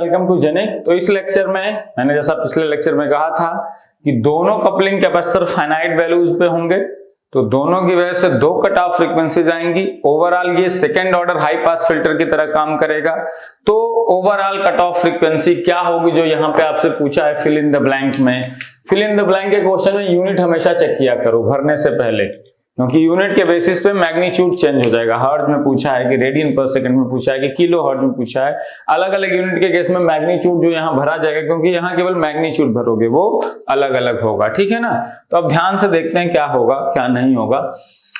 Welcome to genic. तो इस lecture में मैंने जैसा पिछले लेक्चर में कहा था कि दोनों कपलिंग कैपेसिटर फाइनाइट वैल्यूज पे होंगे, तो दोनों की वजह से दो कट ऑफ फ्रीक्वेंसीज आएंगी। ओवरऑल ये second order high pass filter की तरह काम करेगा। तो ओवरऑल कट ऑफ फ्रीक्वेंसी क्या होगी जो यहाँ पे आपसे पूछा है फिल इन द ब्लैंक में। फिल इन द ब्लैंक के क्वेश्चन में यूनिट हमेशा चेक किया करो भरने से पहले, क्योंकि यूनिट के बेसिस पे मैग्नीट्यूड चेंज हो जाएगा। हर्ट्ज में पूछा है कि रेडियन पर सेकंड में पूछा है कि किलो हर्ट्ज में पूछा है। अलग अलग यूनिट के केस में मैग्नीट्यूड जो यहाँ भरा जाएगा, क्योंकि यहाँ केवल मैग्नीट्यूड भरोगे वो अलग अलग होगा, ठीक है ना। तो अब ध्यान से देखते हैं क्या होगा क्या नहीं होगा।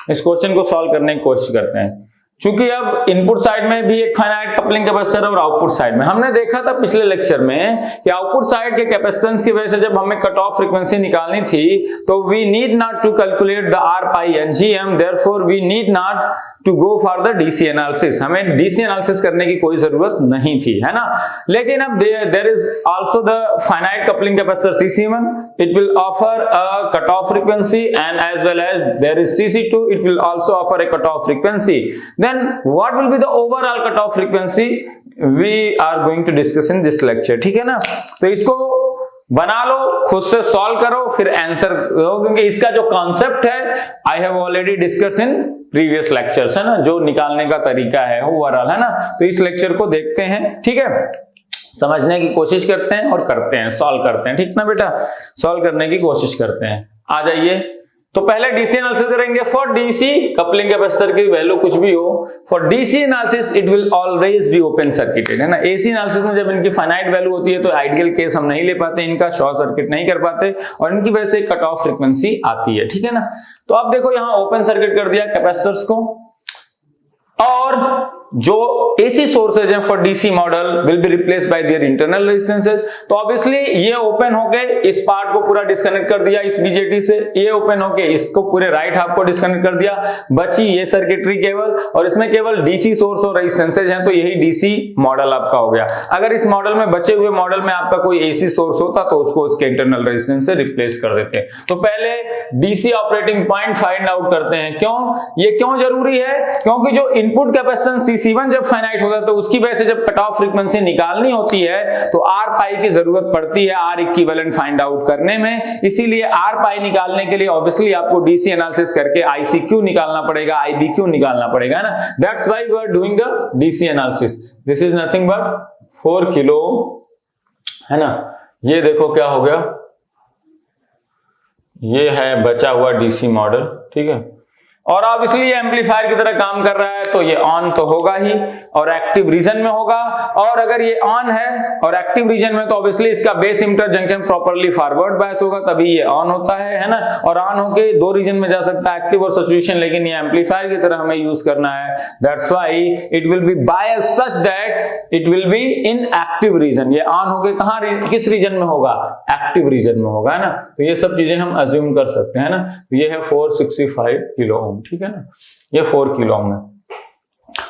इस क्वेश्चन को सॉल्व करने की कोशिश करते हैं। चूंकि अब इनपुट साइड में भी एक फाइनाइट कपलिंग कैपेसिटर और आउटपुट साइड में हमने देखा था पिछले लेक्चर में कि आउटपुट साइड के कैपेसिटेंस की वजह से जब हमें कट ऑफ फ्रीक्वेंसी निकालनी थी तो we need not to calculate the R pi NGM, therefore we need not to go for the DC analysis. हमें डीसी एनालिसिस करने की कोई जरूरत नहीं थी, है ना। लेकिन अब there is also the finite coupling capacitor CC1, it will offer a cutoff frequency, and as well as there is CC2, it will also offer a cutoff frequency. Then what will be the overall cutoff frequency? We are going to discuss in this lecture, ठीक है ना। तो इसको बना लो, खुद से solve करो, फिर आंसर दो, क्योंकि इसका जो कॉन्सेप्ट है I have already discuss in previous lectures, है ना, जो निकालने का तरीका है ओवरऑल, है ना। तो इस लेक्चर को देखते हैं, ठीक है, समझने की कोशिश करते हैं और करते हैं, सॉल्व करते हैं, ठीक ना बेटा। सॉल्व करने की कोशिश करते हैं, आ जाइए। तो पहले डीसी एनालिसिस करेंगे। फॉर डीसी कपलिंग कैपेसिटर की वैल्यू कुछ भी हो, for DC analysis it will always be open circuited, है ना। एसी एनालिसिस में जब इनकी फाइनाइट वैल्यू होती है तो आइडियल केस हम नहीं ले पाते, इनका शॉर्ट सर्किट नहीं कर पाते और इनकी वजह से कट ऑफ फ्रीक्वेंसी आती है, ठीक है ना। तो अब देखो यहाँ ओपन सर्किट कर दिया कैपेसिटर्स को, और जो एसी सोर्सेज हैं for DC model will be replaced by their internal resistances. तो ऑब्वियसली ये ओपन होके इस पार्ट को पूरा डिस्कनेक्ट कर दिया इस बीजेटी से, ये ओपन होके इसको पूरे राइट हाफ को डिस्कनेक्ट कर दिया, बची ये सर्किटरी केवल, और इसमें केवल डीसी सोर्स और रेजिस्टेंसेज हैं, तो यही डीसी मॉडल आपका हो गया। अगर इस मॉडल में बचे हुए मॉडल में आपका कोई एसी सोर्स होता तो उसको उसके इंटरनल रेजिस्टेंस से रिप्लेस कर देते। तो पहले DC operating point find out करते हैं। क्यों ये क्यों जरूरी है? क्योंकि जो इनपुट कैपेसिटेंस CC1 जब फाइनाइट होता है तो उसकी वजह से जब कट ऑफ फ्रीक्वेंसी निकालनी होती है तो आर पाई की जरूरत पड़ती है आर इक्विवेलेंट फाइंड आउट करने में। इसीलिए आर पाई निकालने के लिए ऑब्वियसली आपको डीसी एनालिसिस करके ICQ निकालना पड़ेगा, IBQ निकालना पड़ेगा, ना। That's why we are doing the DC analysis. This is nothing but 4 kilo, है ना। ये देखो क्या हो गया, ये है बचा हुआ डीसी मॉडल, ठीक है। और ऑब्वियसली एम्पलीफायर की तरह काम कर रहा है तो ये ऑन तो होगा ही और एक्टिव रीजन में होगा। और अगर ये ऑन है और एक्टिव रीजन में तो ऑब्वियसली इसका base emitter junction properly forward बायस होगा, तभी ये ऑन होता है ना। और ऑन होके दो रीजन में जा सकता है, एक्टिव और सैचुरेशन, लेकिन ये एम्पलीफायर की तरह हमें यूज करना है। That's why it will be bias such that it will be in active region. ये ऑन होके कहां किस रीजन में होगा? एक्टिव रीजन में होगा, है ना। तो ये सब चीजें हम अज्यूम कर सकते हैं ना। तो ये है 465 किलो ओम, ठीक है ना। ये 4 किलो ओम है।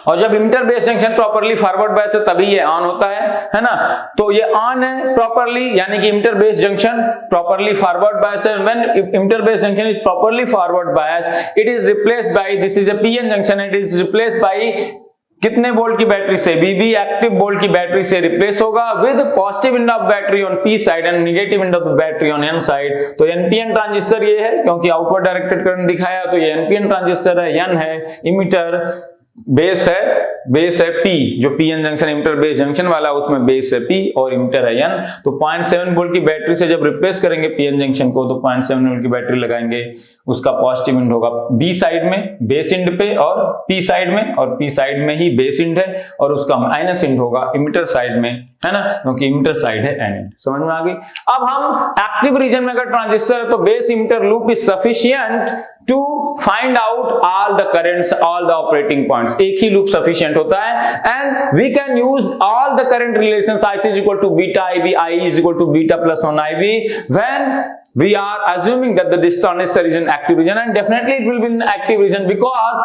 और जब emitter base junction properly forward bias है तभी ये ऑन होता है ना। तो ये ऑन है प्रॉपर्ली, यानी कि emitter base junction properly forward bias है। When emitter base junction is properly forward bias it is replaced by, this is a PN junction, it is replaced by कितने वोल्ट की बैटरी से? BB active volt की battery से replace होगा with positive end of battery on P side and negative end of battery on N side. तो NPN transistor ये है, क्योंकि आउटवर्ड डायरेक्टेड करंट दिखाया तो ये NPN ट्रांजिस्टर है। N है इमिटर, बेस है P, जो PN junction emitter base junction वाला उसमें बेस है P और इमिटर है N। तो 0.7 वोल्ट की बैटरी से जब रिप्लेस करेंगे PN जंक्शन को तो 0.7 वोल्ट की बैटरी लगाएंगे, उसका पॉजिटिव इंड होगा B साइड में बेस इंड पे और P साइड में, और P साइड में ही बेस इंड है, और उसका माइनस इंड होगा इमिटर साइड में, है ना, क्योंकि इमिटर साइड है N इंड। समझ में आ गई। अब हम एक्टिव रीजन में अगर ट्रांजिस्टर है तो base emitter loop is sufficient to find out all the currents, all the operating points. एक ही लूप सफिशिएंट होता है and we can use all the current relations. IC is equal to beta IB, I is equal to beta plus on IB when we are assuming that this transistor is in active region, and definitely it will be in active region because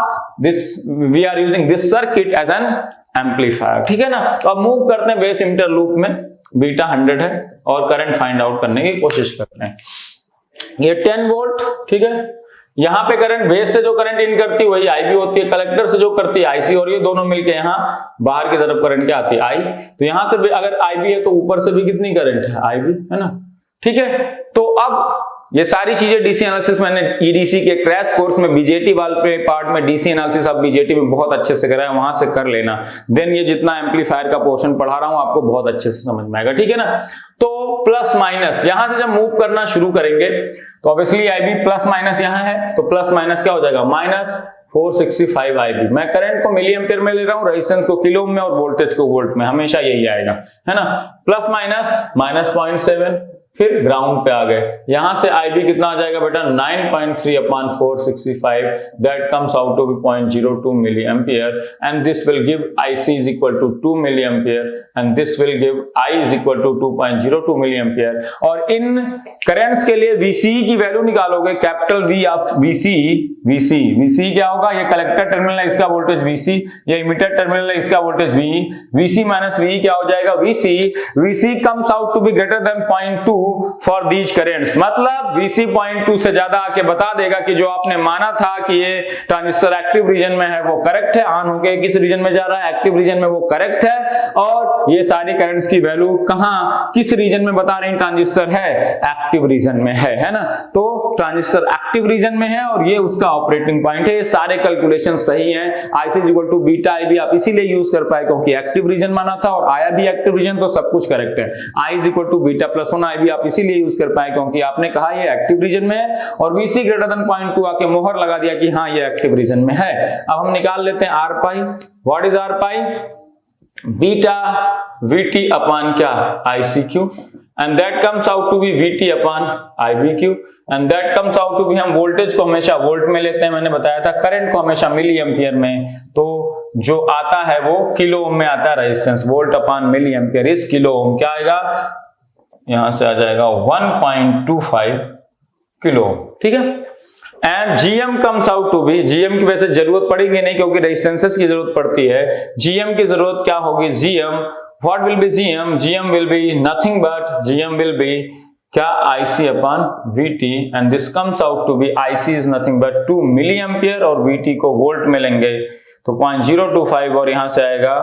we are using this circuit as an amplifier, ठीक है ना। तो अब move करते हैं base emitter loop में, beta 100 है और करंट फाइंड आउट करने की कोशिश करते हैं। ये 10 वोल्ट, ठीक है, यहाँ पे करंट बेस से जो करंट इन करती है वही IB होती है, कलेक्टर से जो करती है IC, और ये दोनों मिलके यहाँ बाहर की तरफ करंट क्या आती है I। तो यहाँ से भी अगर IB है तो ऊपर से भी कितनी करंट है IB, है ना। ठीक है, तो अब ये सारी चीजें डीसी एनालिसिस मैंने EDC के क्रैश कोर्स में बीजेटी वाले पार्ट में डीसी एनालिसिस आप बीजेटी में बहुत अच्छे से करा है, वहां से कर लेना। देन ये जितना एम्पलीफायर का पोर्शन पढ़ा रहा हूं आपको बहुत अच्छे से समझ में आएगा, ठीक है ना। तो प्लस माइनस यहां से जब मूव करना शुरू करेंगे तो ऑब्वियसली IB प्लस माइनस यहाँ है, तो प्लस माइनस क्या हो जाएगा माइनस 465 IB। मैं करंट को मिली एम्पियर में ले रहा हूँ, रेजिस्टेंस को किलो में और वोल्टेज को वोल्ट में, हमेशा यही आएगा, है ना। प्लस माइनस माइनस 0.7, फिर ग्राउंड पे आ गए। यहां से IB कितना आ जाएगा बेटा 9.3 upon 465, that comes out to be 0.02 milli ampere, and this will give IC is equal to 2 milli ampere, and this will give I is equal to 2.02 milli ampere. और इन करंट्स के लिए VC की value निकालोगे, capital V of VC क्या होगा, ये collector terminal है इसका वोल्टेज VC, ये इमिटर टर्मिनल है इसका वोल्टेज VC माइनस VE क्या हो जाएगा VC comes out to be greater than 0.2 for these currents, मतलब VC 0.2 से ज्यादा आके बता देगा कि जो आपने माना था कि ये ट्रांजिस्टर एक्टिव रीजन में है वो करेक्ट है, ऑन होके किस रीजन में जा रहा है एक्टिव रीजन में, वो करेक्ट है। और ये सारी करंट्स की वैल्यू कहां किस रीजन में बता रहे हैं, ट्रांजिस्टर है एक्टिव रीजन में है ना। तो ट्रांजिस्टर एक्टिव रीजन में है और ये उसका ऑपरेटिंग पॉइंट है। ये सारे कैलकुलेशन सही हैं। IC is equal to beta IB आप इसीलिए यूज कर पाए क्योंकि एक्टिव रीजन माना था और आया भी एक्टिव रीजन, तो सब कुछ करेक्ट है। I is equal to beta plus 1 IB आप इसीलिए यूज कर पाए क्योंकि आपने कहा ये एक्टिव रीजन में है, और VC ग्रेटर देन 0.2 आके मोहर लगा दिया कि हाँ ये एक्टिव रीजन में है। अब हम निकाल लेते हैं R pi. What is R pi, beta VT upon क्या ICQ, and that comes out to be VT upon IBQ, and that comes out to be, हम वोल्टेज को हमेशा वोल्ट में लेते हैं, मैंने बताया था, करंट को हमेशा मिली एम्पियर में, तो जो आता है वो किलो ओम में आता है resistance, volt upon milli ampere is kilo ohm, क्या आएगा यहां से आ जाएगा 1.25 किलो, ठीक है। And GM comes out to be, GM की वैसे जरूरत पड़ेगी नहीं क्योंकि रेजिस्टेंसेस की जरूरत पड़ती है, GM की जरूरत क्या होगी, what will be GM will be nothing but GM will be क्या IC upon VT, and this comes out to be IC is nothing but 2 milli ampere और VT को वोल्ट में लेंगे तो 0.025, और यहां से आएगा,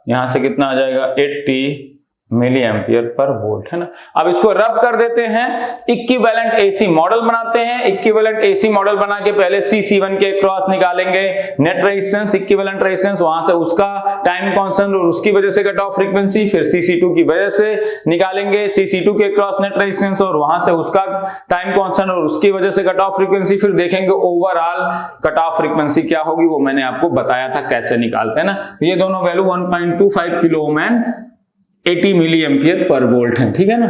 यहां से कितना आ जाएगा 80 मिली एम्पियर पर वोल्ट, है ना। अब इसको रब कर देते हैं, इक्विवेलेंट AC मॉडल बनाते हैं। इक्विवेलेंट AC मॉडल बना के पहले CC1 के क्रॉस निकालेंगे, नेट रेजिस्टेंस इक्विवेलेंट रेजिस्टेंस, वहां से उसका टाइम कांस्टेंट और उसकी वजह से कट ऑफ फ्रीक्वेंसी, फिर CC2 की वजह से निकालेंगे CC2 के क्रॉस नेट रेजिस्टेंस और वहां से उसका टाइम कांस्टेंट और उसकी वजह से कट ऑफ फ्रीक्वेंसी, फिर देखेंगे ओवरऑल कट ऑफ फ्रीक्वेंसी क्या होगी, वो मैंने आपको बताया था कैसे निकालते हैं ना। ये दोनों value 1.25 kilo ohm and 80 milli ampere पर वोल्ट है, ठीक है ना।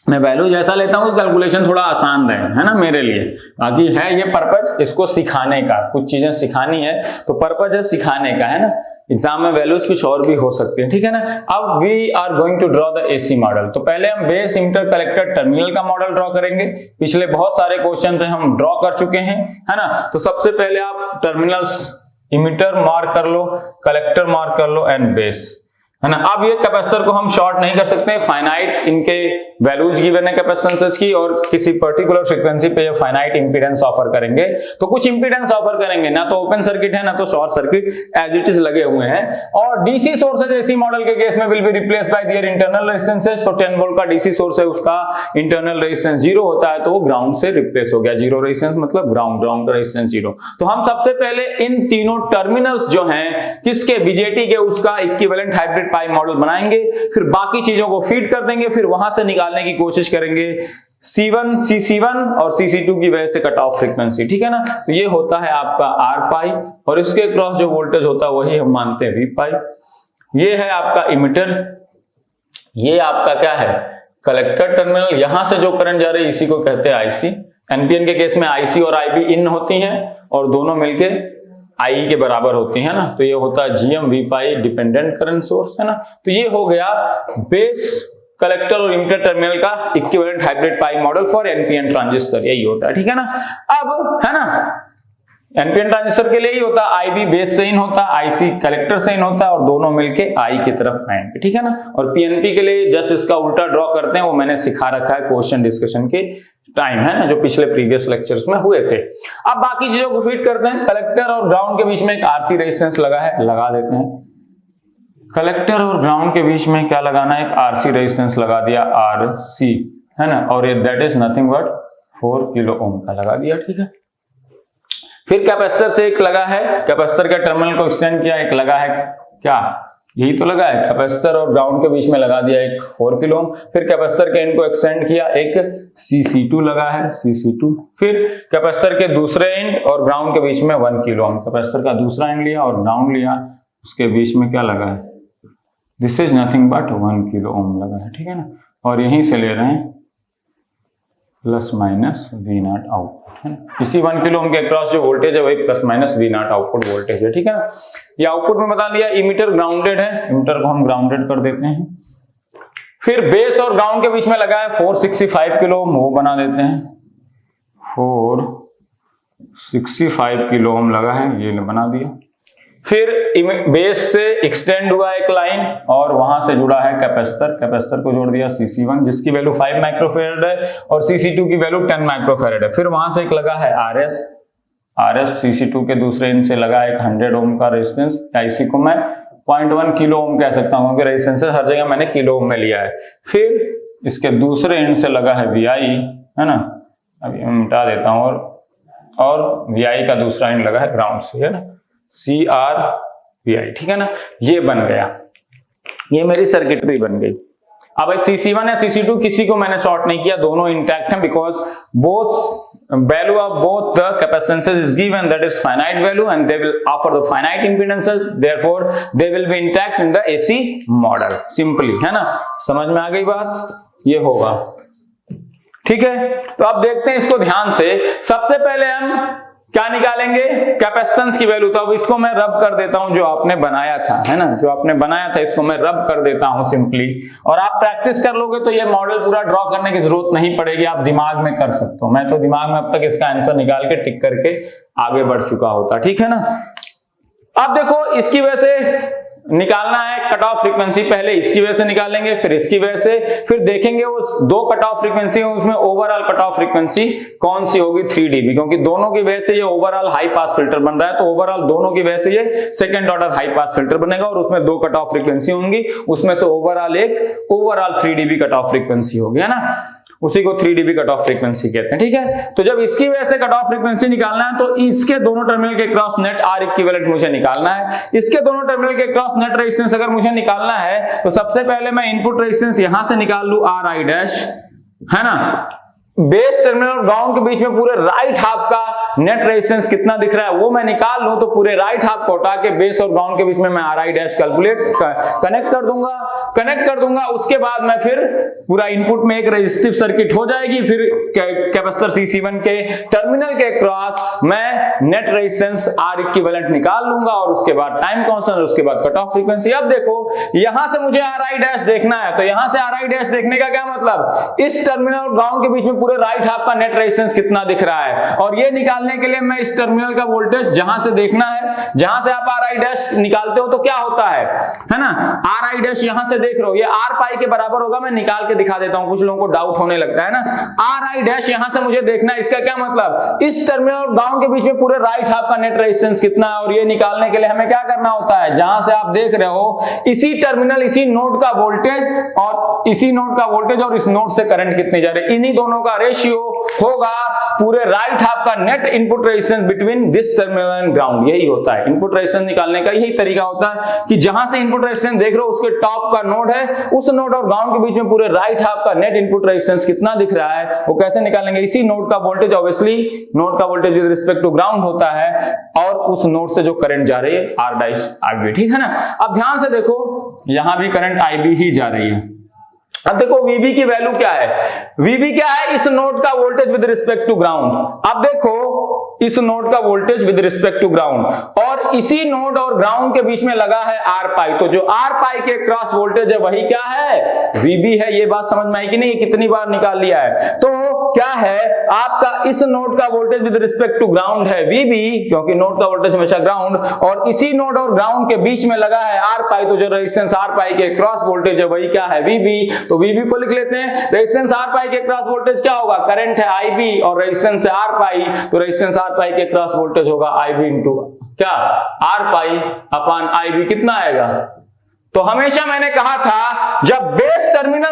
मैं वैल्यू जैसा लेता हूं कैलकुलेशन थोड़ा आसान रहे, है ना मेरे लिए, बाकी है ये पर्पज इसको सिखाने का, कुछ चीजें सिखानी है तो पर्पज है सिखाने का, है ना। एग्जाम में वैल्यूज कुछ और भी हो सकती है, ठीक है ना। अब we are going to draw the AC model, तो पहले हम बेस इंटर कलेक्टर टर्मिनल का मॉडल ड्रॉ करेंगे। पिछले बहुत सारे क्वेश्चन पे हम ड्रॉ कर चुके हैं, है ना। तो सबसे पहले आप टर्मिनल्स इमिटर मार्क कर लो, कलेक्टर मार्क कर लो एंड बेस, है ना। अब ये कैपेसिटर को हम शॉर्ट नहीं कर सकते, फाइनाइट इनके वैल्यूज गिवन है कैपेसिटेंसेस की और किसी पर्टिकुलर फ्रीक्वेंसी पे ये फाइनाइट इंपीडेंस ऑफर करेंगे, तो कुछ इंपीडेंस ऑफर करेंगे, ना तो ओपन सर्किट है ना तो short circuit, as it is लगे हुए हैं। और डीसी सोर्सेज AC मॉडल के केस में will be replace by their internal resistances, तो 10 वोल्ट का डीसी सोर्स है उसका इंटरनल रेजिस्टेंस 0 होता है तो वो ग्राउंड से रिप्लेस हो गया, 0 रेजिस्टेंस मतलब ग्राउंड का रेजिस्टेंस 0। तो हम सबसे पहले इन तीनों टर्मिनल्स जो हैं किसके, बीजेटी के, उसका इक्विवेलेंट हाइब्रिड पाई मॉडल बनाएंगे, फिर बाकी चीजों को फीड कर देंगे, फिर वहां से निकालने की कोशिश करेंगे C1 CC1 और CC2 की वजह से कट ऑफ फ्रीक्वेंसी, ठीक है ना। तो ये होता है आपका R पाई और इसके क्रॉस जो वोल्टेज होता है वही हम मानते हैं V पाई। ये है आपका इमिटर, ये आपका क्या है कलेक्टर टर्मिनल, यहां से जो करंट जा रही है इसी को कहते हैं IC। एनपीएन के केस में IC और IB इन होती हैं और दोनों मिलके I के बराबर होती है ना, तो ये होता है GM V पाई डिपेंडेंट करंट सोर्स, है ना। तो ये हो गया बेस कलेक्टर और इमिटर टर्मिनल का equivalent hybrid pi model for NPN transistor, यही होता है, ठीक है ना। अब है ना एनपीएन ट्रांजिस्टर के लिए ही होता है, IB बेस से इन होता है, IC कलेक्टर से इन होता है और दोनों मिलके I की तरफ आएंगे, ठीक है ना। और PNP के लिए जस्ट इसका उल्टा ड्रॉ करते हैं, वो मैंने सिखा रखा है क्वेश्चन डिस्कशन के टाइम, है ना, जो पिछले प्रीवियस लेक्चर्स में हुए थे। अब बाकी चीजों को फिट करते हैं। कलेक्टर और ग्राउंड के बीच में एक आरसी रेजिस्टेंस लगा है, लगा देते हैं। कलेक्टर और ग्राउंड के बीच में क्या लगाना है, एक आरसी रेजिस्टेंस लगा दिया, आरसी, है ना, और ये that is nothing but 4 kilo ohm का लगा दिया, ठीक है। फिर कैपेसिटर से एक लगा है, कैपेसिटर के टर्मिनल को एक्सटेंड किया, एक लगा है, क्या यही तो लगा है, कैपेसिटर और ग्राउंड के बीच में लगा दिया एक 4 किलो ओम। फिर कैपेसिटर के एंड को एक्सटेंड किया, एक CC2 लगा है, CC2। फिर कैपेसिटर के दूसरे एंड और ग्राउंड के बीच में 1 किलो ओम, कैपेसिटर का दूसरा एंड लिया और ग्राउंड लिया, उसके बीच में क्या लगा है, this is nothing but 1 kilo ओम लगा है, ठीक है ना। और यहीं से ले रहे हैं प्लस माइनस V0 आउटपुट, है ना। इसी 1 किलो ओम के अक्रॉस जो वोल्टेज है वही plus minus V0 output voltage है, ठीक है ना। ये आउटपुट में बता दिया। इमीटर ग्राउंडेड है, इमीटर को हम ग्राउंडेड कर देते हैं। फिर बेस और ग्राउंड के बीच में लगा है 465 किलो ओम, वो बना देते हैं, 465 किलो ओम लगा है, ये बना दिया। फिर बेस से एक्सटेंड हुआ एक लाइन और वहां से जुड़ा है कैपेसिटर, कैपेसिटर को जोड़ दिया CC1 जिसकी वैल्यू 5 माइक्रोफेरेड है और CC2 की वैल्यू 10 माइक्रोफेरेड है। फिर वहां से एक लगा है RS CC2 के दूसरे एंड से लगा एक 100 ओम का रेजिस्टेंस, या इसी को मैं 0.1 किलो ओम कह सकता हूं क्योंकि रेजिस्टेंस हर जगह मैंने किलो ओम में लिया है। फिर इसके दूसरे एंड से लगा है VI, है ना, अभी मैं मिटा देता हूं, और VI का दूसरा एंड लगा है ग्राउंड से, है ना, CRVI, ठीक है ना। ये बन गया, ये मेरी सर्किटरी बन गई। अब एक CC1 या CC2 किसी को मैंने शॉर्ट नहीं किया, दोनों इंटैक्ट हैं because both value of both the capacitances is given, that is finite value, and they will offer the finite impedances, therefore they will be intact in the AC model, simply, है ना। समझ में आ गई बात, ये होगा, ठीक है। तो अब देखते हैं इसको ध्यान से। सबसे पहले हम क्या निकालेंगे, कैपेसिटेंस की वैल्यू। तो अब इसको मैं रब कर देता हूं, जो आपने बनाया था, है ना, जो आपने बनाया था इसको मैं रब कर देता हूं सिंपली। और आप प्रैक्टिस कर लोगे तो ये मॉडल पूरा ड्रॉ करने की जरूरत नहीं पड़ेगी, आप दिमाग में कर सकते हो। मैं तो दिमाग में अब तक इसका आंसर निकाल के टिक करके आगे बढ़ चुका होता, ठीक है ना। अब देखो इसकी वजह से निकालना है कट ऑफ फ्रीक्वेंसी, पहले इसकी वजह से निकालेंगे, फिर इसकी वजह से, फिर देखेंगे उस दो कट ऑफ फ्रीक्वेंसी उसमें ओवरऑल कट ऑफ फ्रीक्वेंसी कौन सी होगी, 3 dB, क्योंकि दोनों की वजह से ये ओवरऑल हाई पास फिल्टर बन रहा है। तो ओवरऑल दोनों की वजह से ये second order high pass filter बनेगा और उसमें 2 कट ऑफ फ्रीक्वेंसी होंगी, उसमें से overall 3 dB cut off frequency होगी, है ना, उसी को 3 dB कट ऑफ फ्रीक्वेंसी कहते हैं, ठीक है। तो जब इसकी वजह से कट ऑफ फ्रीक्वेंसी निकालना है तो इसके दोनों टर्मिनल के क्रॉस नेट R इक्विवेलेंट मुझे निकालना है। इसके दोनों टर्मिनल के क्रॉस नेट रेजिस्टेंस अगर मुझे निकालना है तो सबसे पहले मैं इनपुट रेजिस्टेंस यहां से निकाल लूं RI डैश, है ना। बेस टर्मिनल और ग्राउंड के बीच में पूरे राइट हाफ का नेट रेजिस्टेंस कितना दिख रहा है वो मैं निकाल लूं, तो पूरे राइट हाफ को हटा के बेस और ग्राउंड के बीच में मैं RI डैश कैलकुलेट कनेक्ट कर दूंगा। उसके बाद मैं फिर पूरा इनपुट में एक रेजिस्टिव सर्किट हो जाएगी। फिर कैपेसिटर CC1 के टर्मिनल के क्रॉस मैं नेट रेजिस्टेंस R इक्विवेलेंट निकाल लूंगा और उसके बाद टाइम कांस्टेंट, उसके बाद कट ऑफ फ्रीक्वेंसी। अब देखो यहां से मुझे RI डैश देखना है, तो यहां से RI डैश देखने का क्या मतलब, इस टर्मिनल और ग्राउंड के बीच में पूरे राइट हाफ का नेट रेजिस्टेंस कितना दिख रहा है, और ये निकालने के लिए मैं इस टर्मिनल का वोल्टेज जहां से देखना है, जहां से आप RI डैश निकालते हो तो क्या होता है ना, RI डैश यहां से देख रहे हो ये R पाई के बराबर होगा। मैं निकाल के दिखा देता हूं, कुछ लोगों को डाउट होने लगता है ना। RI डैश यहां से मुझे देखना है, इसका क्या मतलब, इस टर्मिनल और ग्राउंड के बीच में पूरे राइट हाफ का नेट रेजिस्टेंस कितना है, और ये निकालने के लिए हमें क्या करना होता है, जहां से आप देख रहे हो इसी टर्मिनल इसी नोड का वोल्टेज और इसी नोड का वोल्टेज और इस नोड से करंट कितनी जा रही है, इन्हीं दोनों का रेशियो होगा पूरे राइट हाफ का net input resistance between this terminal and ground. यही होता है इनपुट रेजिस्टेंस निकालने का, यही तरीका होता है कि जहां से इनपुट रेजिस्टेंस देख रहे हो उसके टॉप का नोड है, उस नोड और ग्राउंड के बीच में पूरे राइट हाफ का नेट इनपुट रेजिस्टेंस कितना दिख रहा है वो कैसे निकालेंगे, इसी नोड का वोल्टेज, ऑब्वियसली नोड का voltage with respect to ground होता है और उस नोड से जो करंट जा रही है R डैश IB, ठीक है ना। अब ध्यान से देखो यहां भी करंट IB ही जा रही है। अब देखो VB की वैल्यू क्या है, VB क्या है, इस नोड का voltage with respect to ground. अब देखो इस नोड का voltage with respect to ground और इसी नोड और ग्राउंड के बीच में लगा है R पाई, तो जो R पाई के क्रॉस वोल्टेज है वही क्या है, VB है। ये बात समझ में आई कि नहीं, कितनी बार निकाल लिया है। तो क्या है आपका इस नोड का voltage with respect to ground है VB, क्योंकि नोड का वोल्टेज हमेशा ग्राउंड, और इसी नोड और ग्राउंड के बीच में लगा है R पाई, तो जो रेजिस्टेंस R पाई के क्रॉस वोल्टेज है वही क्या है VB। तो VB को लिख लेते हैं। रेजिस्टेंस R पाई के क्रॉस वोल्टेज क्या होगा, करंट है IB, और रेजिस्टेंस है R पाई, तो रेजिस्टेंस R पाई के क्रॉस वोल्टेज होगा IB इंटू क्या R पाई अपान IB। कितना आएगा, तो हमेशा मैंने कहा था जब बेस टर्मिनल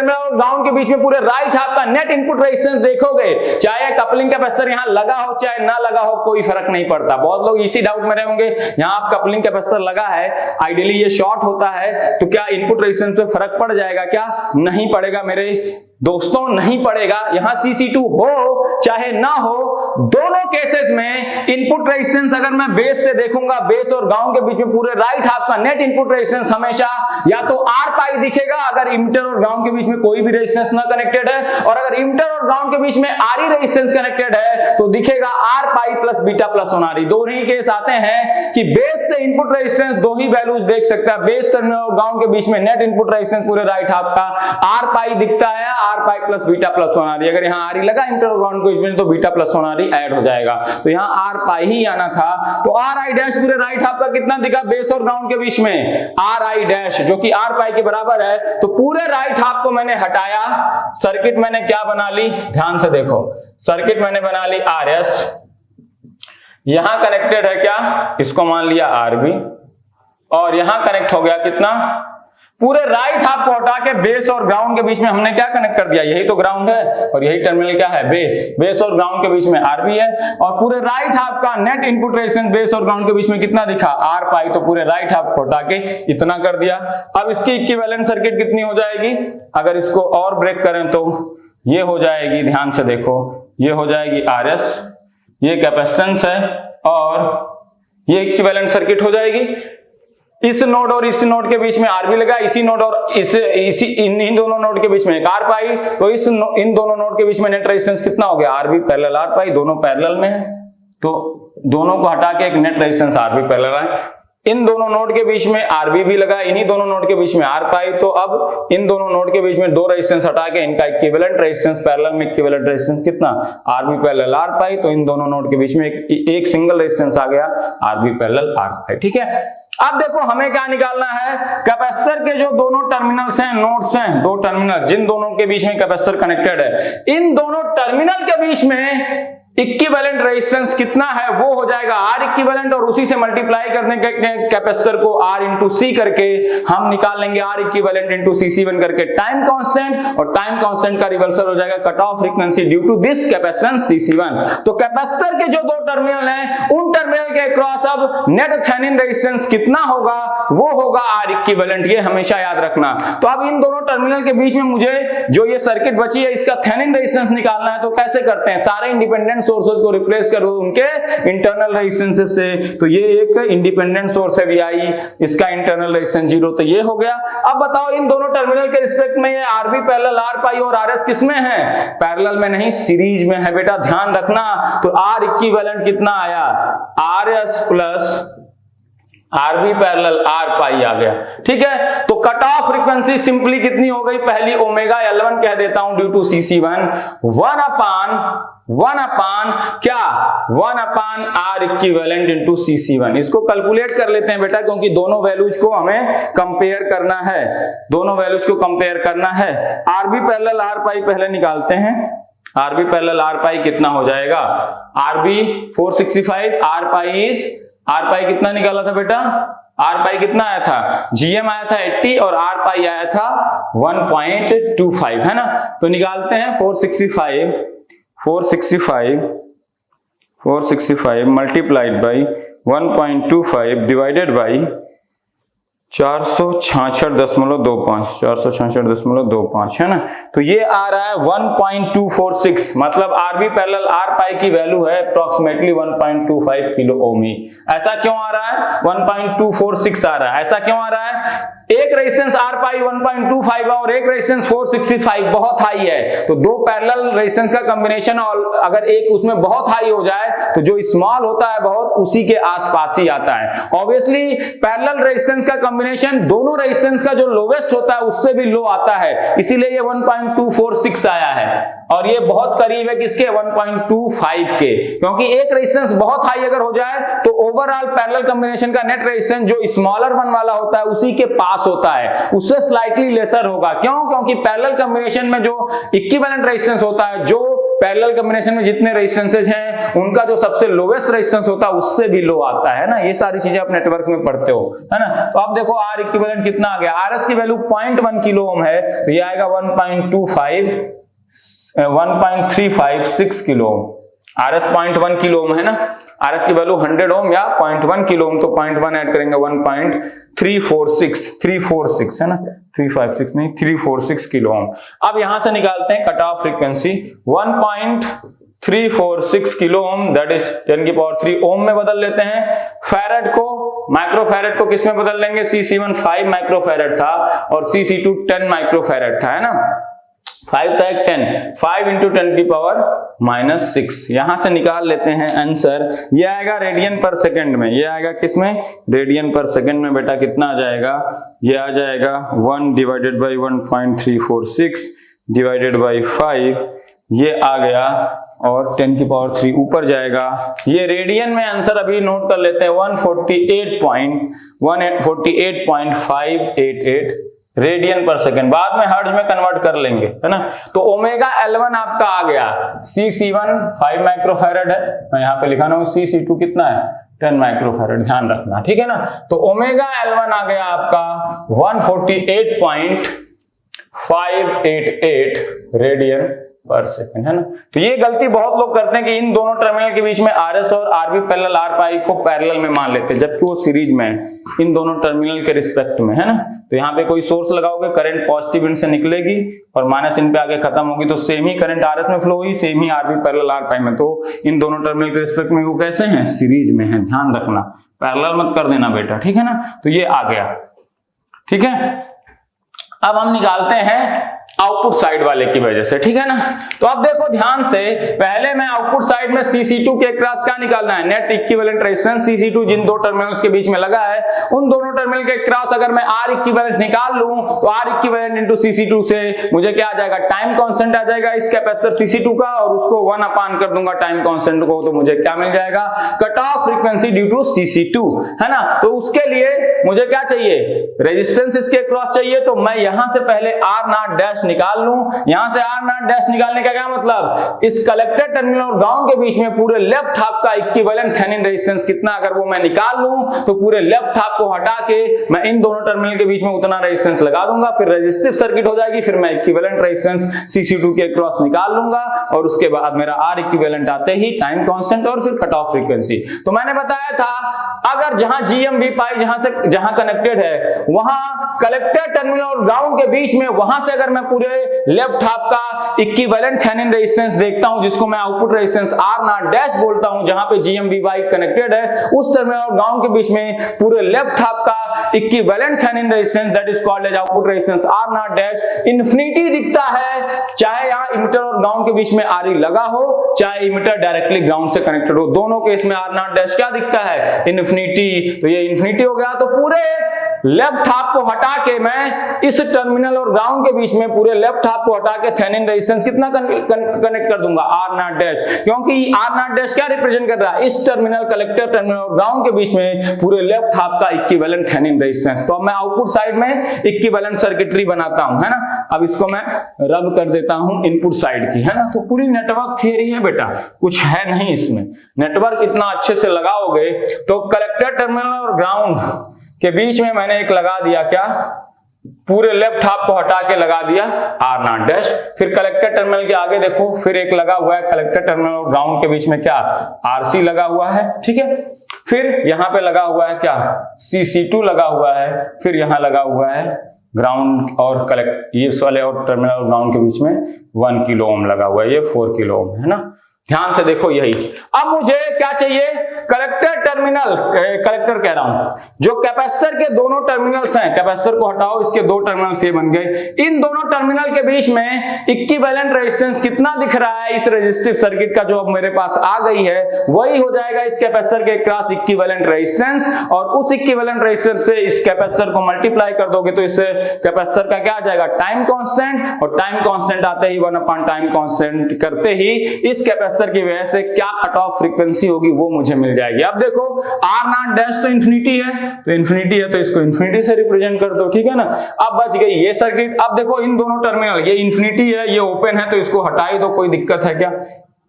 और ग्राउंड के बीच में पूरे राइट हाफ का नेट इनपुट रेजिस्टेंस देखोगे, चाहे कपलिंग कैपेसिटर यहां लगा हो चाहे ना लगा हो, कोई फर्क नहीं पड़ता। बहुत लोग इसी डाउट में रहे होंगे, यहां आप कपलिंग कैपेसिटर लगा है, आइडियली ये शॉर्ट होता है, तो क्या इनपुट रेजिस्टेंस पे फर्क पड़ जाएगा क्या? नहीं पड़ेगा मेरे दोस्तों, नहीं पड़ेगा। यहां CC2 हो चाहे ना हो, दोनों केसेस में इनपुट रेजिस्टेंस अगर मैं बेस से देखूंगा, बेस और ग्राउंड के बीच में पूरे राइट हाफ का नेट इनपुट रेजिस्टेंस हमेशा या तो R पाई दिखेगा अगर इमिटर और ग्राउंड के बीच में कोई भी रेजिस्टेंस ना कनेक्टेड है, और अगर इमिटर और ग्राउंड के बीच में RE रेजिस्टेंस कनेक्टेड है तो दिखेगा R pi plus beta plus RE। दो ही केस आते हैं कि बेस से इनपुट रेजिस्टेंस दो ही वैल्यूज देख सकता है, बेस टर्मिनल और ग्राउंड के बीच में नेट इनपुट रेजिस्टेंस पूरे राइट हाफ का R पाई दिखता है, R pi plus beta plus RE। अगर यहाँ RE लगा इमिटर और ग्राउंड के बीच में तो बीटा प्लस RE ऐड हो जाएगा, तो यहाँ R पाई ही आना था। तो RI डैश पूरे राइट हाफ का कितना दिखा बेस और ग्राउंड के बीच में, RI डैश जो कि R पाई के बराबर है। तो पूरे राइट हाफ को मैंने हटाया, सर्किट मैंने क्या बना ली, ध्यान से देखो, सर्किट मैंने बना ली RS, यहां कनेक्टेड है क्या, इसको मान लिया RB, और यहां कनेक्ट हो गया कितना, पूरे राइट हाफ को हटा के बेस और ग्राउंड के बीच में हमने क्या कनेक्ट कर दिया, यही तो ग्राउंड है और यही टर्मिनल क्या है बेस, बेस और ग्राउंड के बीच में RB है, और पूरे राइट हाफ का नेट इनपुट रेजिस्टेंस बेस और ग्राउंड के बीच में कितना दिखा R पाई, तो पूरे राइट हाफ को हटा के इतना कर दिया। अब इसकी इक्विवेलेंट सर्किट कितनी हो जाएगी, अगर इसको और ब्रेक करें तो ये हो जाएगी, ध्यान से देखो, ये हो जाएगी RS, ये कैपेसिटेंस है, और ये इक्विवेलेंट सर्किट हो जाएगी। इस नोड और इस नोड के बीच में RB लगा, इसी नोड और इन दोनों नोड के बीच में एक R पाई, तो इन दोनों नोड के बीच में नेट रेजिस्टेंस कितना हो गया, RB पैरेलल R पाई, दोनों पैरेलल में है, तो दोनों को हटा के एक नेट रेजिस्टेंस RB पैरेलल है। इन दोनों नोड के बीच में RB भी लगा, इन्हीं दोनों नोड के बीच में R पाई, तो अब इन दोनों नोड के बीच में दो रेजिस्टेंस हटा के इनका इक्विवेलेंट रेजिस्टेंस, पैरेलल में इक्विवेलेंट रेजिस्टेंस कितना, RB पैरेलल R पाई, तो इन दोनों नोड के बीच में एक सिंगल रेजिस्टेंस आ गया, RB पैरेलल R पाई। ठीक है, अब देखो हमें क्या निकालना है, कैपेसिटर के जो दोनों टर्मिनल्स हैं, नोड्स हैं, दो टर्मिनल जिन दोनों के बीच में कैपेसिटर कनेक्टेड है, इन दोनों टर्मिनल के बीच में इक्विवेलेंट रेजिस्टेंस कितना है, वो हो जाएगा R इक्विवेलेंट, और उसी से मल्टीप्लाई करने के कैपेसिटर को R इंटू C करके हम निकाल लेंगे R इक्विवेलेंट इंटू CC1 करके टाइम कांस्टेंट, और टाइम कांस्टेंट का रिवर्सल हो जाएगा cut off frequency due to this capacitance CC1। तो कैपेसिटर के जो दो टर्मिनल हैं, उन टर्मिनल के क्रॉस अब नेट थेवेनिन रेजिस्टेंस कितना होगा, वो होगा R इक्विवेलेंट, ये हमेशा याद रखना। तो अब इन दोनों टर्मिनल के बीच में मुझे जो ये सर्किट बची है इसका थेवेनिन रेजिस्टेंस निकालना है, तो कैसे करते हैं, सारे इंडिपेंडेंट सोर्सेज को रिप्लेस करो उनके इंटरनल रेजिस्टेंसेस से, तो ये एक इंडिपेंडेंट सोर्स है VI, इसका इंटरनल रेजिस्टेंस 0, तो ये हो गया। अब बताओ इन दोनों टर्मिनल के रिस्पेक्ट में ये RB पैरेलल R पाई और RS किसमें है, पैरेलल में नहीं सीरीज में है बेटा, ध्यान रखना। तो R इक्विवेलेंट कितना आया, RS plus RB parallel R पाई आ गया। ठीक है, तो कट ऑफ फ्रीक्वेंसी सिंपली कितनी हो गई, पहली ओमेगा L1 कह देता हूं ड्यू टू CC1, 1 अपान क्या, 1 अपान R इक्विवेलेंट इंटू CC1। इसको कैलकुलेट कर लेते हैं बेटा, क्योंकि दोनों वैल्यूज को हमें कंपेयर करना है, दोनों वैल्यूज को कंपेयर करना है। RB पैरेलल R पाई पहले निकालते हैं, RB पैरेलल R पाई कितना हो जाएगा, RB 465, R पाई कितना निकाला था बेटा, R पाई कितना आया था, GM आया था 80 और R पाई आया था 1.25, है ना। तो निकालते हैं 465 मल्टीप्लाइड बाई 1.25 डिवाइडेड बाई 466.25 है ना, तो ये आ रहा है 1.246, मतलब RB पैरेलल R पाई की वैल्यू है अप्रोक्सीमेटली 1.25 किलो ओम ही। ऐसा क्यों आ रहा है, 1.246 आ रहा है, ऐसा क्यों आ रहा है, एक रेजिस्टेंस R पाई 1.25 और एक रेजिस्टेंस 465 बहुत हाई है, तो दो पैरेलल रेजिस्टेंस का कॉम्बिनेशन, और अगर एक उसमें बहुत हाई हो जाए तो जो स्मॉल होता है बहुत उसी के आसपास ही आता है। ऑब्वियसली पैरेलल रेजिस्टेंस का कॉम्बिनेशन दोनों रेजिस्टेंस का जो लोवेस्ट होता है उससे भी लो आता है, इसीलिए ये 1.246 आया है। और ये बहुत करीब है किसके, 1.25 के, क्योंकि एक रेजिस्टेंस बहुत हाई अगर हो जाए तो ओवरऑल पैरेलल कॉम्बिनेशन का नेट रेजिस्टेंस जो स्मॉलर वन वाला होता है उसी के पास होता है, उससे स्लाइटली लेसर होगा। क्यों? क्योंकि पैरेलल कॉम्बिनेशन में जो इक्विवेलेंट रेजिस्टेंस होता है, जो पैरेलल कॉम्बिनेशन में जितने रेजिस्टेंसेज हैं उनका जो सबसे लोवेस्ट रेजिस्टेंस होता है उससे भी लो आता है ना। ये सारी चीजें आप नेटवर्क में पढ़ते हो, है ना। तो आप देखो R इक्विवेलेंट कितना आ गया, RS की वैल्यू 0.1 किलो ओम है तो ये आएगा 1.36 kilo ohm. RS 0.1 kilo ohm है ना, RS की वैल्यू 100 ओम या 0.1 किलो ओम, तो 0.1 ऐड करेंगे 1.346 है ना, 356 नहीं 346 किलो ओम। अब यहां से निकालते हैं cut off frequency 1.346 kilo ohm, that is 10⁻³ ओम में बदल लेते हैं। फैरेड को, माइक्रोफैरेड को किस में बदल लेंगे, Cc1 5 माइक्रोफैरेड था और Cc2 10 माइक्रोफैरेड था, है ना। 5 था 10, 5 × 10⁻⁻6। यहां से निकाल लेते हैं आंसर, ये आएगा रेडियन पर सेकंड में, ये आएगा किसमें, रेडियन पर सेकंड में। बेटा कितना आ जाएगा, ये आ जाएगा 1 / 1.346 / 5, ये आ गया और 10⁻³ ऊपर जाएगा। ये रेडियन में आंसर अभी नोट कर लेते हैं 148.588 रेडियन पर सेकंड, बाद में हर्ट्ज में कन्वर्ट कर लेंगे, है ना। तो ओमेगा L1 आपका आ गया, Cc1 5 माइक्रोफैरेड है, मैं यहाँ पे लिखा ना हूं, Cc2 कितना है 10 माइक्रोफैरेड, ध्यान रखना, ठीक है ना। तो ओमेगा L1 आ गया आपका 148.588 रेडियन पर सेकंड, है ना। तो ये गलती बहुत लोग करते हैं कि इन दोनों टर्मिनल के बीच में RS और RB पैरेलल R पाई को पैरेलल में मान लेते हैं, जबकि वो सीरीज में है इन दोनों टर्मिनल के रिस्पेक्ट में, है ना। तो यहाँ पे कोई सोर्स लगाओगे, करंट पॉजिटिव इनसे निकलेगी और माइनस इन पे आके खत्म होगी, तो सेम ही करंट RS में फ्लो हुई, सेम ही RB पैरेलल R पाई में। तो इन दोनों टर्मिनल के रिस्पेक्ट में वो कैसे हैं, सीरीज में है, ध्यान रखना, पैरेलल मत कर देना बेटा, ठीक है ना। तो ये आ गया, ठीक है। अब हम निकालते हैं आउटपुट साइड वाले की वजह से, ठीक है ना। तो अब देखो ध्यान से, पहले मैं आउटपुट साइड में Cc2 के क्रॉस क्या निकालना है, नेट इक्विवेलेंट रेजिस्टेंस Cc2 जिन दो टर्मिनल्स के बीच में लगा है उन दोनों टर्मिनल के क्रॉस अगर मैं R इक्विवेलेंट निकाल लूं तो R इक्विवेलेंट इनटू Cc2 से मुझे क्या आ जाएगा, टाइम कांस्टेंट आ जाएगा इस कैपेसिटर Cc2 का, और उसको 1 अपान कर दूंगा टाइम कांस्टेंट को, तो मुझे क्या मिल जाएगा, cut off frequency due to Cc2, है ना। तो उसके लिए मुझे क्या चाहिए, रेजिस्टेंस इसके क्रॉस चाहिए, तो मैं यहां से पहले R0 निकाल लूं। यहां से R0 निकालने का क्या मतलब, इस कलेक्टर टर्मिनल और ग्राउंड के बीच में पूरे लेफ्ट हाफ का इक्विवेलेंट थेवेनिन रेजिस्टेंस कितना अगर वो मैं निकाल लूं तो पूरे लेफ्ट हाफ को हटा के मैं इन दोनों टर्मिनल के बीच में उतना रेजिस्टेंस लगा दूंगा, फिर रेजिस्टिव सर्किट हो जाएगी, फिर मैं इक्विवेलेंट रेजिस्टेंस Cc2 के क्रॉस निकाल लूंगा और उसके बाद मेरा R इक्विवेलेंट आते ही टाइम कांस्टेंट और फिर कट ऑफ फ्रीक्वेंसी। तो मैंने बताया था अगर जहां GMV पाई जहां कनेक्टेड है वहां कलेक्टर टर्मिनल और ग्राउंड के बीच में, वहां से अगर मैं पूरे लेफ्ट हाफ का इक्विवेलेंट थेवेनिन रेजिस्टेंस देखता हूं जिसको मैं आउटपुट रेजिस्टेंस R0 बोलता हूं, जहां पे GMVY कनेक्टेड है, उस टर्मिनल और ग्राउंड के बीच में पूरे लेफ्ट हाफ का equivalent Thevenin resistance that is called as output resistance R0 infinity दिखता है, चाहे यहां इमिटर और ग्राउंड के बीच में RE लगा हो, चाहे इमिटर डायरेक्टली ग्राउंड से कनेक्टेड हो, दोनों केस में R0 क्या दिखता है, इन्फिनिटी। तो ये इन्फिनिटी हो गया, तो पूरे लेफ्ट हाफ को हटा के मैं इस टर्मिनल और ग्राउंड के बीच में पूरे लेफ्ट हाफ को हटा के थेवेनिन रेजिस्टेंस कितना कनेक्ट कर दूंगा, R0, क्योंकि R0 क्या रिप्रेजेंट कर रहा है, इस टर्मिनल कलेक्टर टर्मिनल और ग्राउंड के बीच में पूरे लेफ्ट हाफ का इक्विवेलेंट थेवेनिन रेजिस्टेंस। तो अब मैं आउटपुट साइड में इक्विवेलेंट सर्किटरी बनाता हूं, है ना। अब इसको मैं रब कर देता हूं इनपुट साइड की, है ना। तो पूरी नेटवर्क थियरी है बेटा, कुछ है नहीं इसमें, नेटवर्क इतना अच्छे से लगाओगे तो कलेक्टर टर्मिनल और ग्राउंड के बीच में मैंने एक लगा दिया, क्या, पूरे लेफ्ट हाफ को हटा के लगा दिया R0, फिर कलेक्टर टर्मिनल के आगे देखो फिर एक लगा हुआ है कलेक्टर टर्मिनल और ग्राउंड के बीच में क्या, RC लगा हुआ है, ठीक है। फिर यहां पे लगा हुआ है क्या, Cc2 लगा हुआ है, फिर यहां लगा हुआ है ग्राउंड और ये वाले और टर्मिनल और ग्राउंड के बीच में 1 किलो ओम लगा हुआ है, ये 4 किलो ओम है ना। ध्यान से देखो यही। अब मुझे क्या चाहिए, कलेक्टर टर्मिनल, कलेक्टर कह रहा हूं, जो कैपेसिटर के दोनों टर्मिनल्स हैं, कैपेसिटर को हटाओ, इसके दो टर्मिनल्स ये बन गए, इन दोनों टर्मिनल के बीच में इक्विवेलेंट रेजिस्टेंस कितना दिख रहा है इस रेजिस्टिव सर्किट का, जो अब मेरे पास आ गई है, वही हो जाएगा इस कैपेसिटर के क्रॉस इक्विवेलेंट रेजिस्टेंस, और उस इक्विवेलेंट रेजिस्टेंस से इस कैपेसिटर को मल्टीप्लाई कर दोगे तो इस कैपेसिटर का क्या आ जाएगा, टाइम कांस्टेंट, और टाइम कांस्टेंट आते ही 1 टाइम कांस्टेंट करते ही इस कैपेसिटर की वजह से क्या कट ऑफ फ्रीक्वेंसी होगी वो मुझे मिल जाएगी। अब देखो आर नॉट डैश तो इंफिनिटी है, तो इंफिनिटी है तो इसको इंफिनिटी से रिप्रेजेंट कर दो, ठीक है ना। अब बच गई ये सर्किट। अब देखो इन दोनों टर्मिनल, ये इंफिनिटी है, ये ओपन है, तो इसको हटा ही दो, कोई दिक्कत है क्या,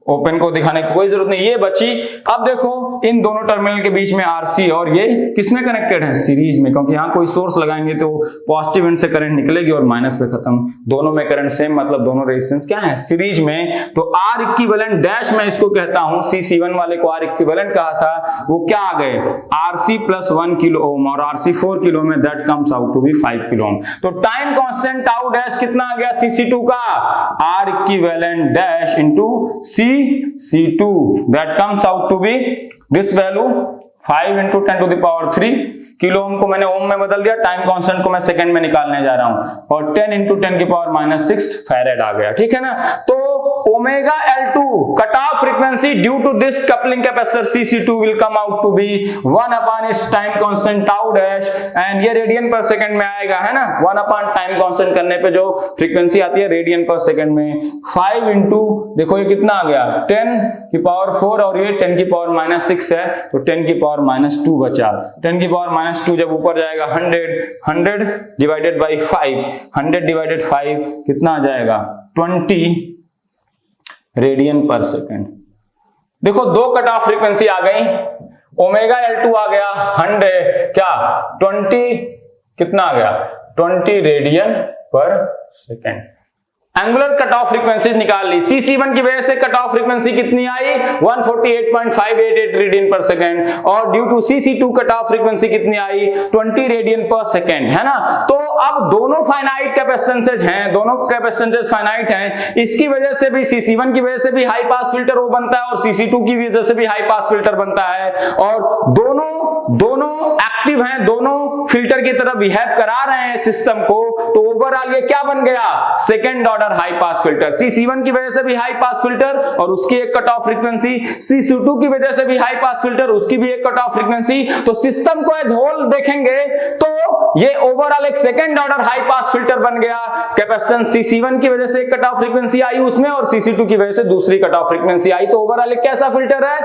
ओपन को दिखाने की कोई जरूरत नहीं, ये बची। अब देखो इन दोनों टर्मिनल के बीच में आरसी, और ये किसमें कनेक्टेड है, सीरीज में, क्योंकि यहाँ कोई सोर्स लगाएंगे तो पॉजिटिव एंड से करंट निकलेगी और माइनस पे खत्म, दोनों में करंट सेम, मतलब दोनों रेजिस्टेंस क्या है, सीरीज में। तो आर इक्विवेलेंट डैश मैं इसको कहता हूं, C1 वाले को आर इक्विवेलेंट कहा था, वो क्या आ गए, आरसी प्लस 1 किलो ओम और आरसी 4 किलो में, that comes out to be 5 kilo ohm. तो टाइम कांस्टेंट टाउ डैश कितना आ गया CC2 का, R equivalent dash into C2, that comes out to be this value 5 into 10 to the power 3 kilo ohm को मैंने ओम में बदल दिया, टाइम कांस्टेंट को मैं सेकंड में निकालने जा रहा हूं, और 10 into 10 की पावर -6 फैरेड आ गया, ठीक है ना। तो omega L2 cut off frequency due to this coupling capacitor CC2 will come out to be 1 upon इस time constant tau dash, and ये रेडियन पर सेकंड में आएगा, है ना, 1 अपॉन टाइम कांस्टेंट करने पे जो फ्रीक्वेंसी आती है रेडियन पर सेकंड में, 5 इंटू देखो ये कितना आ गया, 10 की पावर 4 और ये 10 की पावर -6 है, तो 10 की पावर -2 बचा, 10 की पावर -2 जब ऊपर जाएगा 100 डिवाइडेड बाई 5, 100 डिवाइडेड 5 कितना आ जाएगा, 20 रेडियन पर सेकेंड। देखो दो कट ऑफ फ्रीक्वेंसी आ गई, ओमेगा L2 आ गया 100 क्या 20 कितना आ गया 20 रेडियन पर second. Angular cut off frequency निकाल ली, CC1 की वजह से कट ऑफ फ्रीक्वेंसी कितनी आई 148.588 रेडियन पर सेकेंड, और due to CC2 cut off frequency कितनी आई 20 रेडियन पर सेकेंड, है ना। तो अब दोनों फाइनाइट कैपेसिटेंसेस हैं, दोनों कैपेसिटेंसेस फाइनाइट हैं, इसकी वजह से भी CC1 की वजह से भी हाई पास फिल्टर वो बनता है, और CC2 की वजह से भी हाई पास फिल्टर बनता है, और दोनों एक्टिव हैं, दोनों फिल्टर की तरह बिहेव करा रहे हैं सिस्टम को। तो ओवरऑल ये क्या बन गया, second order high pass filter. CC1 की वजह से भी हाई पास फिल्टर और उसकी एक कट ऑफ फ्रीक्वेंसी, CC2 की वजह से भी हाई पास फिल्टर, उसकी भी एक कट ऑफ फ्रीक्वेंसी। तो सिस्टम को एज होल देखेंगे तो ये ओवरऑल एक second order high pass filter बन गया। कैपेसिटेंस CC1 की वजह से एक कट ऑफ फ्रीक्वेंसी आई उसमें, और CC2 की वजह से दूसरी कट ऑफ फ्रीक्वेंसी आई। तो ओवरऑल एक कैसा फिल्टर है,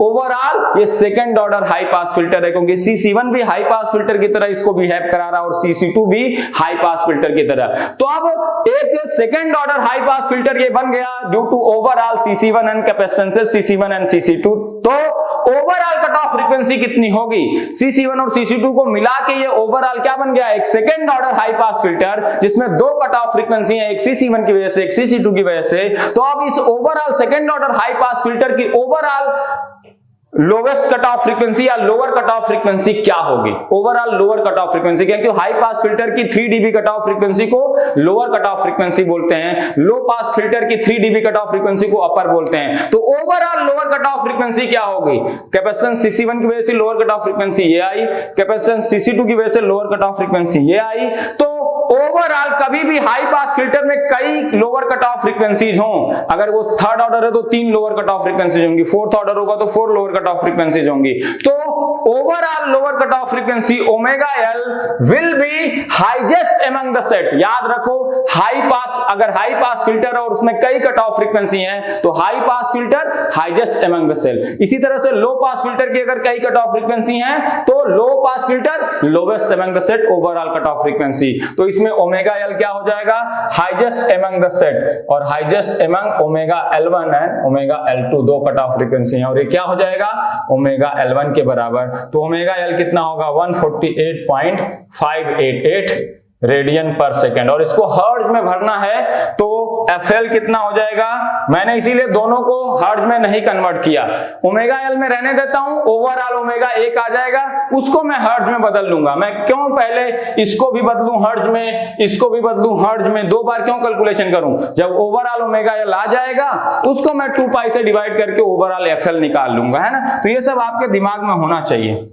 ओवरऑल ये second order high pass filter है, क्योंकि CC1 भी हाई पास फिल्टर की तरह इसको बिहेव करा रहा है और CC2 भी हाई पास फिल्टर की तरह। तो अब एक second order high pass filter ये बन गया due to overall CC1 and capacitances CC1 and CC2। तो ओवरऑल कट ऑफ फ्रीक्वेंसी कितनी होगी, CC1 और CC2 को मिला के ये ओवरऑल क्या बन गया, एक second order high pass filter, जिसमें दो कट ऑफ फ्रीक्वेंसी है, एक CC1 की वजह से एक CC2 की वजह से। तो अब इस overall second order high pass filter की overall lowest cut off frequency या लोअर कट ऑफ फ्रीक्वेंसी क्या होगी, overall lower cut off frequency, क्योंकि हाई पास फिल्टर की 3 dB कट ऑफ फ्रीक्वेंसी को लोअर कट ऑफ फ्रीक्वेंसी बोलते हैं, लो pass filter की 3 dB कट ऑफ फ्रीक्वेंसी को अपर बोलते हैं। तो overall lower cut off frequency क्या होगी, कैपेसिटेंस CC1 की वजह से लोअर कट ऑफ फ्रीक्वेंसी ये आई, कैपेसिटेंस CC2 की वजह से लोअर कट ऑफ फ्रीक्वेंसी ये आई। तो ओवरऑल कभी भी हाई पास फिल्टर में कई लोअर कट ऑफ फ्रीक्वेंसीज हों, अगर वो थर्ड ऑर्डर है तो 3 लोअर कट ऑफ फ्रीक्वेंसीज होंगी, फोर्थ ऑर्डर होगा तो 4 लोअर कट ऑफ फ्रीक्वेंसीज होंगी। तो overall lower cut off frequency omega L will be highest among the set. याद रखो हाई पास, अगर हाई पास फिल्टर है और उसमें कई कट ऑफ फ्रीक्वेंसी हैं तो high pass filter highest among the set. इसी तरह से लो पास फिल्टर की अगर कई कट ऑफ फ्रीक्वेंसी हैं तो low pass filter lowest among the set overall cut off frequency. तो इसमें ओमेगा L क्या हो जाएगा, हाईएस्ट अमंग द सेट, और highest among omega L1 and omega L2 दो कट ऑफ फ्रीक्वेंसी है, और ये क्या हो जाएगा ओमेगा L1 के बराबर। तो ओमेगा L कितना होगा 148.588 रेडियन पर सेकेंड, और इसको हर्ट्ज में भरना है तो FL कितना हो जाएगा, मैंने इसीलिए दोनों को हर्ट्ज में नहीं कन्वर्ट किया, ओमेगा एल में रहने देता हूं, ओवरऑल ओमेगा 1 आ जाएगा, उसको मैं हर्ट्ज में बदल लूंगा। मैं क्यों पहले इसको भी बदलूं हर्ट्ज में, इसको भी बदलूं हर्ट्ज में, दो बार क्यों कैलकुलेशन करूं, जब ओवरऑल ओमेगा एल आ जाएगा उसको मैं 2 पाई से डिवाइड करके ओवरऑल FL निकाल लूंगा, है ना। तो ये सब आपके दिमाग में होना चाहिए।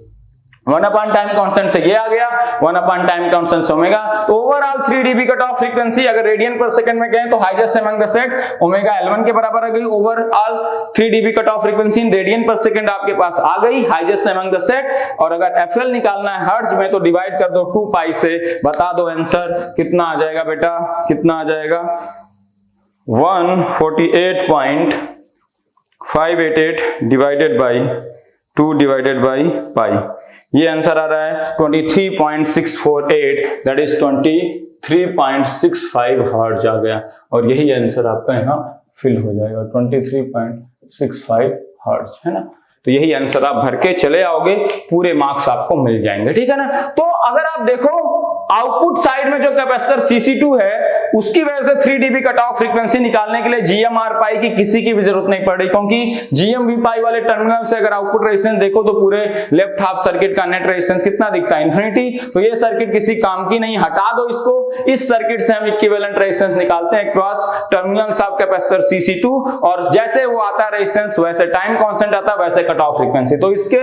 1 अपॉन टाइम कांस्टेंट से ये आ गया, 1 अपॉन टाइम कांस्टेंट से ओमेगा, तो overall 3 dB cut off frequency अगर रेडियन पर सेकंड में गए तो highest among the set omega L1 के बराबर आ गई। Overall 3 dB cut off frequency in radian पर सेकंड आपके पास आ गई, हाईएस्ट अमंग द सेट। और अगर FL निकालना है हर्ट्ज में तो डिवाइड कर दो 2 पाई से, बता दो आंसर कितना आ जाएगा बेटा, कितना आ जाएगा 148.588 divided by 2 divided by pi, ये आंसर आ रहा है 23.648, दैट इज 23.65 हर्ट्ज आ गया, और यही आंसर आपका यहाँ फिल हो जाएगा 23.65 हर्ट्ज, है ना। तो यही आंसर आप भर के चले आओगे, पूरे मार्क्स आपको मिल जाएंगे, ठीक है ना। तो अगर आप देखो आउटपुट साइड में जो कैपेसिटर CC2 है उसकी वजह से 3 dB कट ऑफ फ्रीक्वेंसी निकालने के लिए GM R पाई की किसी की भी जरूरत नहीं पड़ रही, क्योंकि GM V पाई वाले टर्मिनल से अगर आउटपुट रेजिस्टेंस देखो तो पूरे लेफ्ट हाफ सर्किट का नेट रेजिस्टेंस कितना दिखता है, इंफिनिटी। तो ये सर्किट किसी काम की नहीं, हटा दो इसको। इस सर्किट से हम इक्विवेलेंट रेजिस्टेंस निकालते हैं cross terminals of capacitor CC2, और जैसे वो आता है रेजिस्टेंस वैसे टाइम कांस्टेंट आता है, वैसे कट ऑफ फ्रीक्वेंसी। तो इसके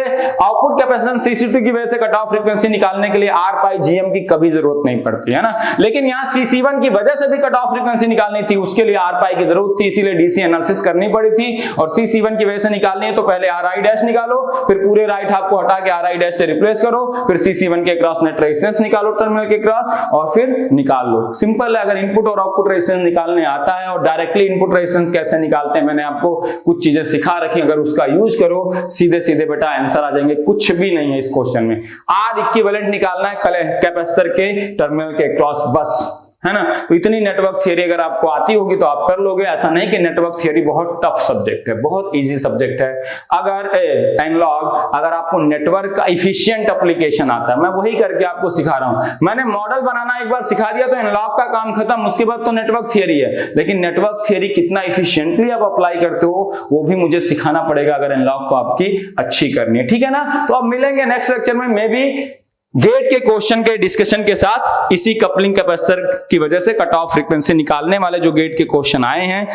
आउटपुट कैपेसिटेंस CC2 की वजह से कट ऑफ फ्रीक्वेंसी निकालने के लिए R पाई GM की कभी जरूरत नहीं पड़ती, है ना। लेकिन यहाँ CC1 की वजह से भी कट ऑफ फ्रीक्वेंसी निकालनी थी, उसके लिए R पाई की जरूरत थी, इसीलिए DC एनालिसिस करनी पड़ी थी। और CC1 की वजह से निकालनी है तो पहले RI डैश निकालो, फिर पूरे राइट हाफ को हटा के RI डैश से रिप्लेस करो, फिर CC1 के क्रॉस नेट रेजिस्टेंस निकालो टर्मिनल के क्रॉस, और फिर निकाल लो। सिंपल है। अगर इनपुट और आउटपुट रेजिस्टेंस निकालने आता है, और डायरेक्टली इनपुट रेजिस्टेंस कैसे निकालते हैं मैंने आपको कुछ चीजें सिखा रखी, अगर उसका यूज करो सीधे सीधे बेटा आंसर आ जाएंगे। कुछ भी नहीं है इस क्वेश्चन में, R इक्विवेलेंट निकालना है कैपेसिटर के टर्मिनल के क्रॉस, बस, है ना। तो इतनी नेटवर्क थियरी अगर आपको आती होगी तो आप कर लोगे। ऐसा नहीं कि नेटवर्क थियरी बहुत टफ सब्जेक्ट है, बहुत इजी सब्जेक्ट है। अगर एनालॉग, अगर आपको नेटवर्क का इफिशिएंट एप्लीकेशन आता है, मैं वही करके आपको सिखा रहा हूं। मैंने मॉडल बनाना एक बार सिखा दिया तो एनालॉग का काम खत्म, उसके बाद तो नेटवर्क थियरी है। लेकिन नेटवर्क थियरी कितना इफिशिएंटली आप अप्लाई करते हो वो भी मुझे सिखाना पड़ेगा अगर एनालॉग को आपकी अच्छी करनी है, ठीक है ना। तो अब मिलेंगे नेक्स्ट लेक्चर में, मे बी गेट के क्वेश्चन के डिस्कशन के साथ। इसी कपलिंग कैपेसिटर की वजह से कट ऑफ फ्रीक्वेंसी निकालने वाले जो गेट के क्वेश्चन आए हैं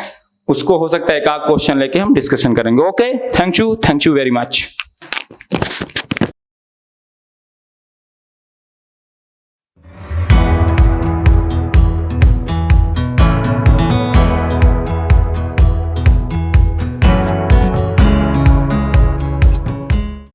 उसको हो सकता है एक आध क्वेश्चन लेके हम डिस्कशन करेंगे। Okay, thank you very much.